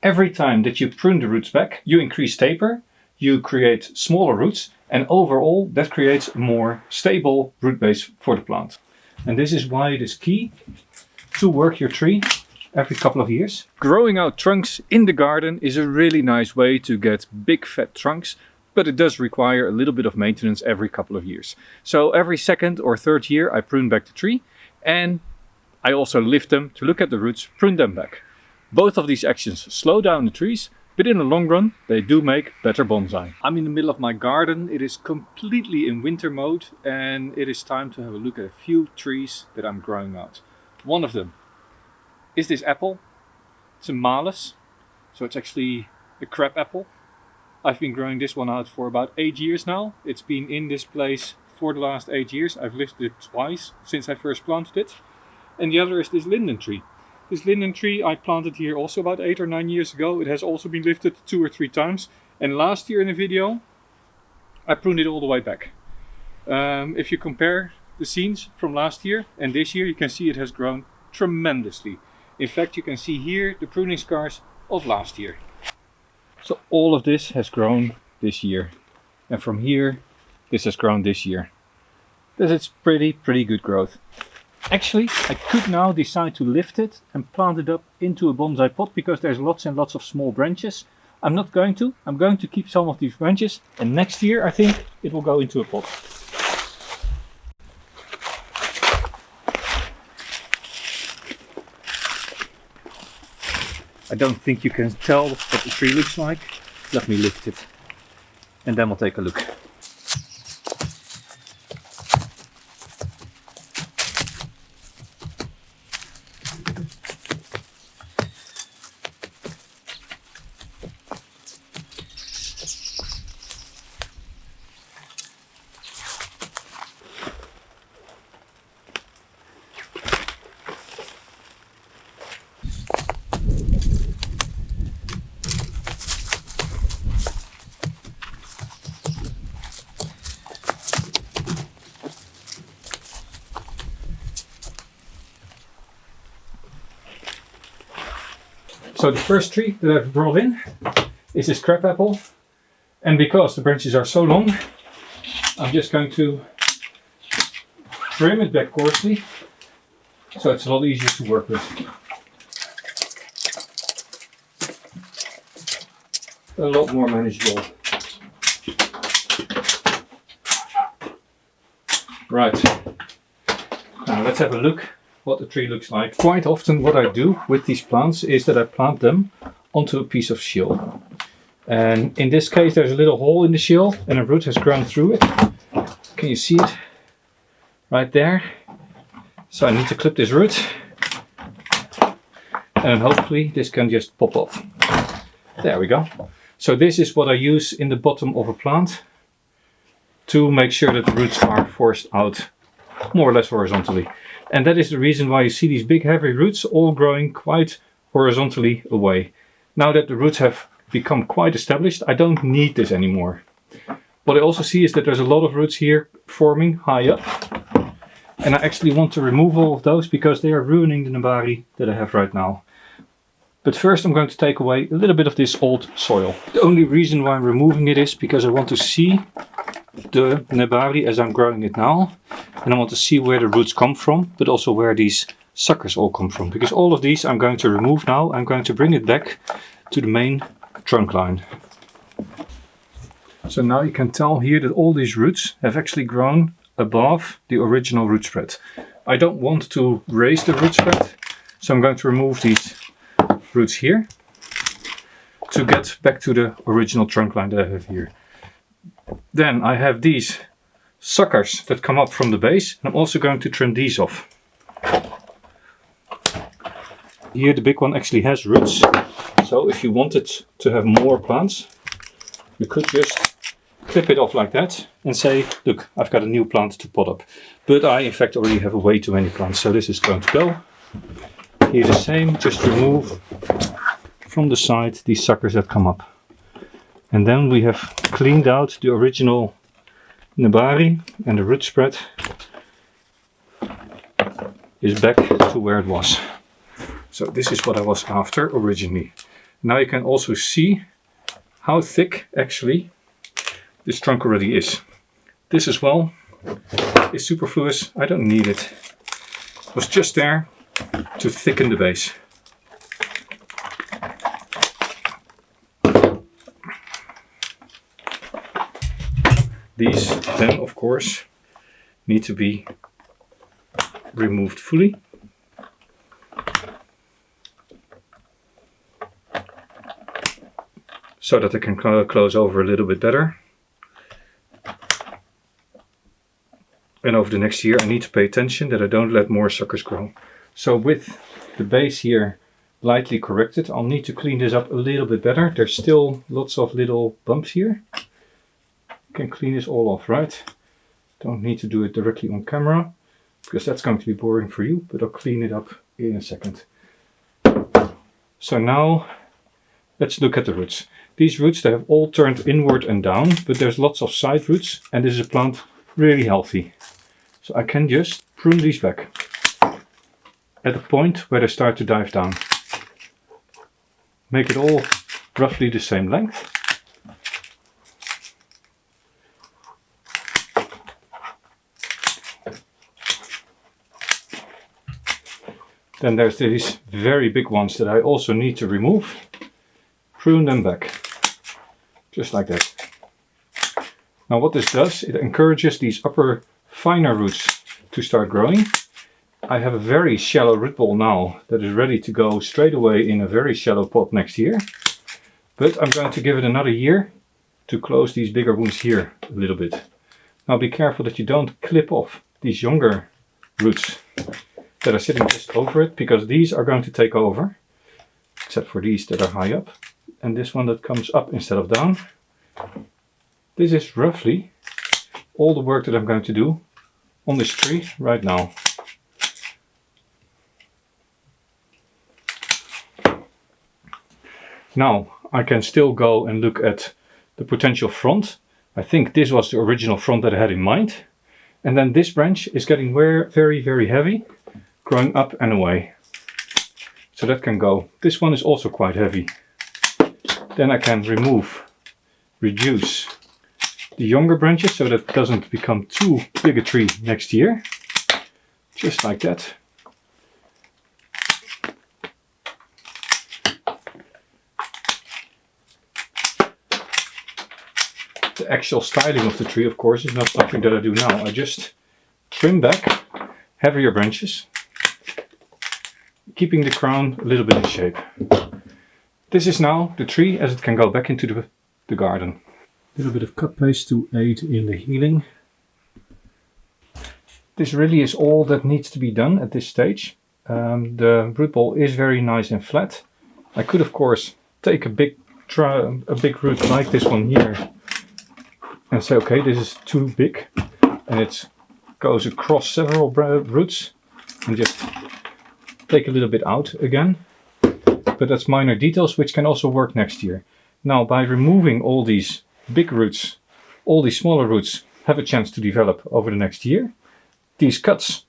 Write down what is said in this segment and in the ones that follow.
Every time that you prune the roots back, you increase taper, you create smaller roots, and overall that creates a more stable root base for the plant. And this is why it is key to work your tree every couple of years. Growing out trunks in the garden is a really nice way to get big fat trunks, but it does require a little bit of maintenance every couple of years. So every second or third year I prune back the tree, and I also lift them to look at the roots, prune them back. Both of these actions slow down the trees, but in the long run they do make better bonsai. I'm in the middle of my garden. It is completely in winter mode, and it is time to have a look at a few trees that I'm growing out. One of them is this apple. It's a malus, so it's actually a crab apple. I've been growing this one out for about 8 years now. It's been in this place for the last 8 years. I've lifted it twice since I first planted it. And the other is this linden tree. This linden tree I planted here also about 8 or 9 years ago. It has also been lifted 2 or 3 times. And last year in a video I pruned it all the way back. If you compare the scenes from last year and this year, you can see it has grown tremendously. In fact, you can see here the pruning scars of last year. So all of this has grown this year. And from here, this has grown this year. This is pretty good growth. Actually, I could now decide to lift it and plant it up into a bonsai pot because there's lots and lots of small branches. I'm not going to. I'm going to keep some of these branches, and next year I think it will go into a pot. I don't think you can tell what the tree looks like. Let me lift it and then we'll take a look. So the first tree that I've brought in is this crab apple, and because the branches are so long, I'm just going to trim it back coarsely, so it's a lot easier to work with. A lot more manageable. Right, now let's have a look what the tree looks like. Quite often what I do with these plants is that I plant them onto a piece of shield. And in this case there's a little hole in the shield and a root has grown through it. Can you see it? Right there. So I need to clip this root. And hopefully this can just pop off. There we go. So this is what I use in the bottom of a plant to make sure that the roots are forced out more or less horizontally. And that is the reason why you see these big heavy roots all growing quite horizontally away. Now that the roots have become quite established, I don't need this anymore. What I also see is that there's a lot of roots here forming high up. And I actually want to remove all of those because they are ruining the Nebari that I have right now. But first I'm going to take away a little bit of this old soil. The only reason why I'm removing it is because I want to see the Nebari as I'm growing it now. And I want to see where the roots come from, but also where these suckers all come from. Because all of these I'm going to remove now. I'm going to bring it back to the main trunk line. So now you can tell here that all these roots have actually grown above the original root spread. I don't want to raise the root spread, so I'm going to remove these roots here to get back to the original trunk line that I have here. Then I have these suckers that come up from the base, and I'm also going to trim these off. Here the big one actually has roots, so if you wanted to have more plants, you could just clip it off like that and say, look, I've got a new plant to pot up. But I in fact already have way too many plants, so this is going to go. Here the same, just remove from the side these suckers that come up. And then we have cleaned out the original Nebari, and the root spread is back to where it was. So this is what I was after originally. Now you can also see how thick actually this trunk already is. This as well is superfluous. I don't need it. It was just there to thicken the base. These then, of course, need to be removed fully. So that they can close over a little bit better. And over the next year I need to pay attention that I don't let more suckers grow. So with the base here lightly corrected, I'll need to clean this up a little bit better. There's still lots of little bumps here. Can clean this all off, right? Don't need to do it directly on camera because that's going to be boring for you, but I'll clean it up in a second. So now let's look at the roots. These roots, they have all turned inward and down, but there's lots of side roots and this is a plant really healthy. So I can just prune these back at the point where they start to dive down. Make it all roughly the same length. Then there's these very big ones that I also need to remove. Prune them back, just like that. Now what this does, it encourages these upper finer roots to start growing. I have a very shallow root ball now that is ready to go straight away in a very shallow pot next year. But I'm going to give it another year to close these bigger wounds here a little bit. Now be careful that you don't clip off these younger roots that are sitting just over it, because these are going to take over, except for these that are high up, and this one that comes up instead of down. This is roughly all the work that I'm going to do on this tree right now. Now I can still go and look at the potential front. I think this was the original front that I had in mind. And then this branch is getting very, very heavy, growing up and away. So that can go. This one is also quite heavy. Then I can reduce the younger branches so that it doesn't become too big a tree next year. Just like that. The actual styling of the tree, of course, is not something that I do now. I just trim back heavier branches, keeping the crown a little bit in shape. This is now the tree as it can go back into the garden. A little bit of cut paste to aid in the healing. This really is all that needs to be done at this stage. The root ball is very nice and flat. I could, of course, take a big root like this one here and say, okay, this is too big, and it goes across several roots, and just take a little bit out again. But that's minor details which can also work next year. Now, by removing all these big roots, all these smaller roots have a chance to develop over the next year. These cuts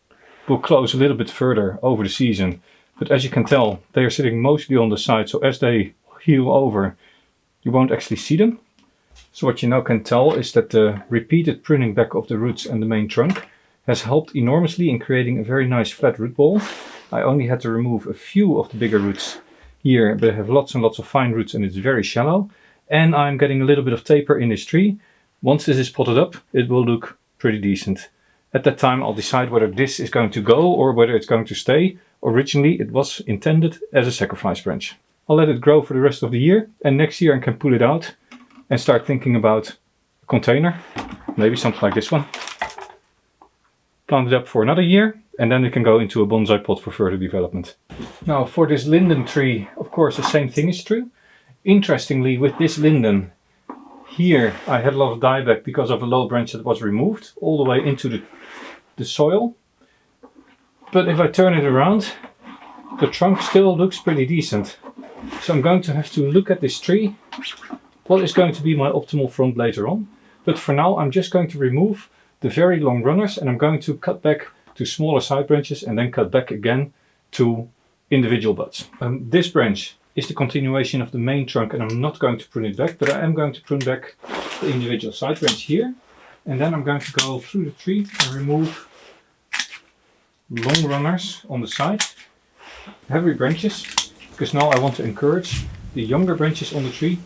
will close a little bit further over the season, but as you can tell, they are sitting mostly on the side, so as they heal over, you won't actually see them. So what you now can tell is that the repeated pruning back of the roots and the main trunk has helped enormously in creating a very nice flat root ball. I only had to remove a few of the bigger roots here, but I have lots and lots of fine roots and it's very shallow. And I'm getting a little bit of taper in this tree. Once this is potted up, it will look pretty decent. At that time I'll decide whether this is going to go or whether it's going to stay. Originally it was intended as a sacrifice branch. I'll let it grow for the rest of the year, and next year I can pull it out and start thinking about a container, maybe something like this one. Plant it up for another year, and then it can go into a bonsai pot for further development. Now for this linden tree, of course the same thing is true. Interestingly, with this linden, here I had a lot of dieback because of a low branch that was removed all the way into the soil. But if I turn it around, the trunk still looks pretty decent. So I'm going to have to look at this tree. What is going to be my optimal front later on. But for now I'm just going to remove the very long runners, and I'm going to cut back to smaller side branches and then cut back again to individual buds. This branch is the continuation of the main trunk, and I'm not going to prune it back, but I am going to prune back the individual side branch here. And then I'm going to go through the tree and remove long runners on the side, heavy branches, because now I want to encourage the younger branches on the tree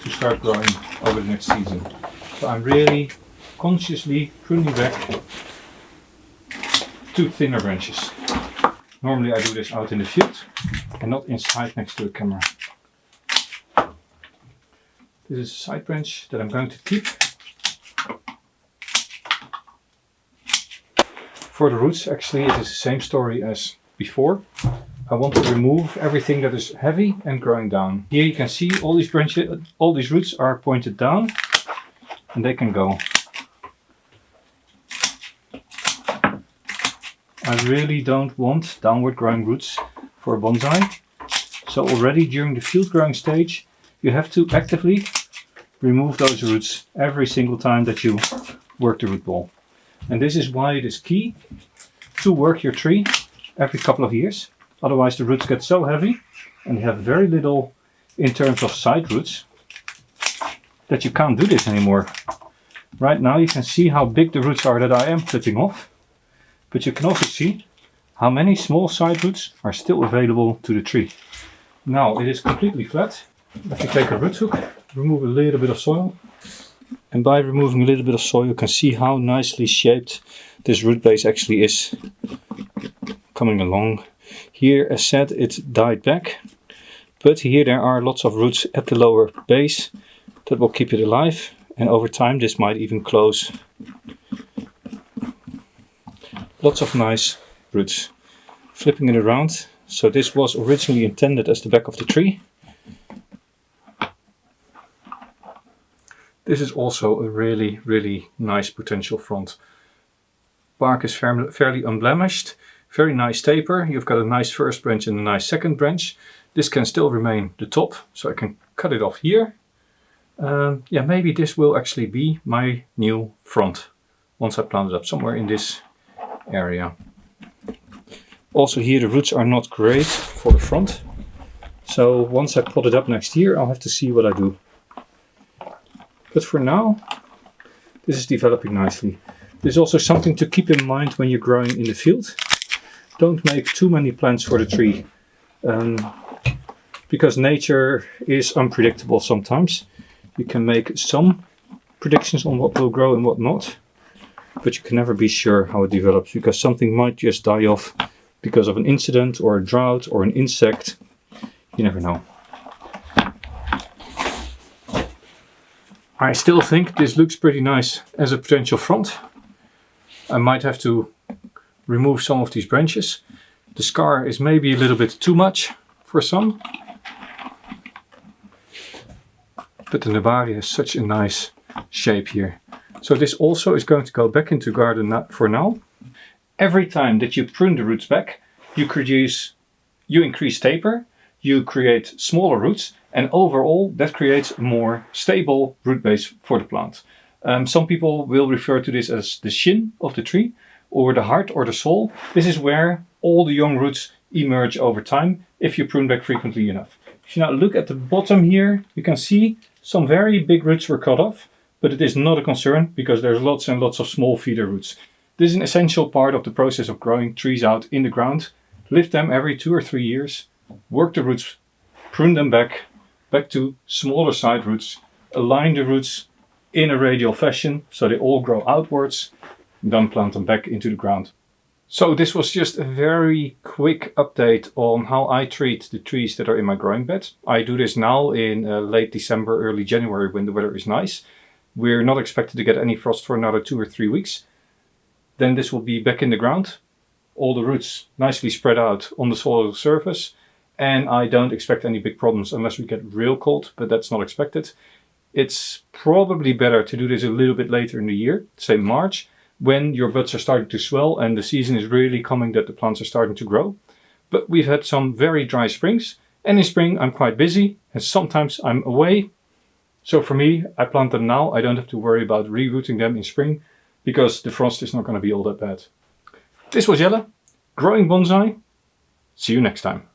to start growing over the next season. So I'm really consciously pruning back to thinner branches. Normally I do this out in the field and not inside next to the camera. This is a side branch that I'm going to keep. For the roots, actually it is the same story as before. I want to remove everything that is heavy and growing down. Here you can see all these branches, all these roots are pointed down and they can go. I really don't want downward growing roots for a bonsai. So already during the field growing stage, you have to actively remove those roots every single time that you work the root ball. And this is why it is key to work your tree every couple of years. Otherwise the roots get so heavy and you have very little in terms of side roots that you can't do this anymore. Right now you can see how big the roots are that I am clipping off. But you can also see how many small side roots are still available to the tree. Now it is completely flat. Let me take a root hook, remove a little bit of soil. And by removing a little bit of soil you can see how nicely shaped this root base actually is coming along. Here, as said, it died back, but here there are lots of roots at the lower base that will keep it alive, and over time this might even close. Lots of nice roots. Flipping it around, so this was originally intended as the back of the tree. This is also a really nice potential front. Bark is fairly unblemished, very nice taper. You've got a nice first branch and a nice second branch. This can still remain the top, so I can cut it off here. Yeah, maybe this will actually be my new front once I plant it up somewhere in this area. Also here the roots are not great for the front, so once I pot it up next year I'll have to see what I do. But for now, this is developing nicely. There's also something to keep in mind when you're growing in the field. Don't make too many plants for the tree, because nature is unpredictable sometimes. You can make some predictions on what will grow and what not, but you can never be sure how it develops, because something might just die off because of an incident or a drought or an insect. You never know. I still think this looks pretty nice as a potential front. I might have to remove some of these branches. The scar is maybe a little bit too much for some. But the Nebari has such a nice shape here. So this also is going to go back into garden for now. Every time that you prune the roots back, you increase taper, you create smaller roots, and overall that creates a more stable root base for the plant. Some people will refer to this as the shin of the tree, or the heart or the soul. This is where all the young roots emerge over time if you prune back frequently enough. If you now look at the bottom here, you can see some very big roots were cut off, but it is not a concern because there's lots and lots of small feeder roots. This is an essential part of the process of growing trees out in the ground. Lift them every 2 or 3 years, work the roots, prune them back to smaller side roots, align the roots in a radial fashion so they all grow outwards, then plant them back into the ground. So this was just a very quick update on how I treat the trees that are in my growing bed. I do this now in late December, early January when the weather is nice. We're not expected to get any frost for another 2 or 3 weeks. Then this will be back in the ground. All the roots nicely spread out on the soil surface. And I don't expect any big problems unless we get real cold, but that's not expected. It's probably better to do this a little bit later in the year, say March, when your buds are starting to swell and the season is really coming that the plants are starting to grow. But we've had some very dry springs, and in spring I'm quite busy and sometimes I'm away. So for me, I plant them now. I don't have to worry about rerooting them in spring because the frost is not going to be all that bad. This was Jelle, growing bonsai. See you next time.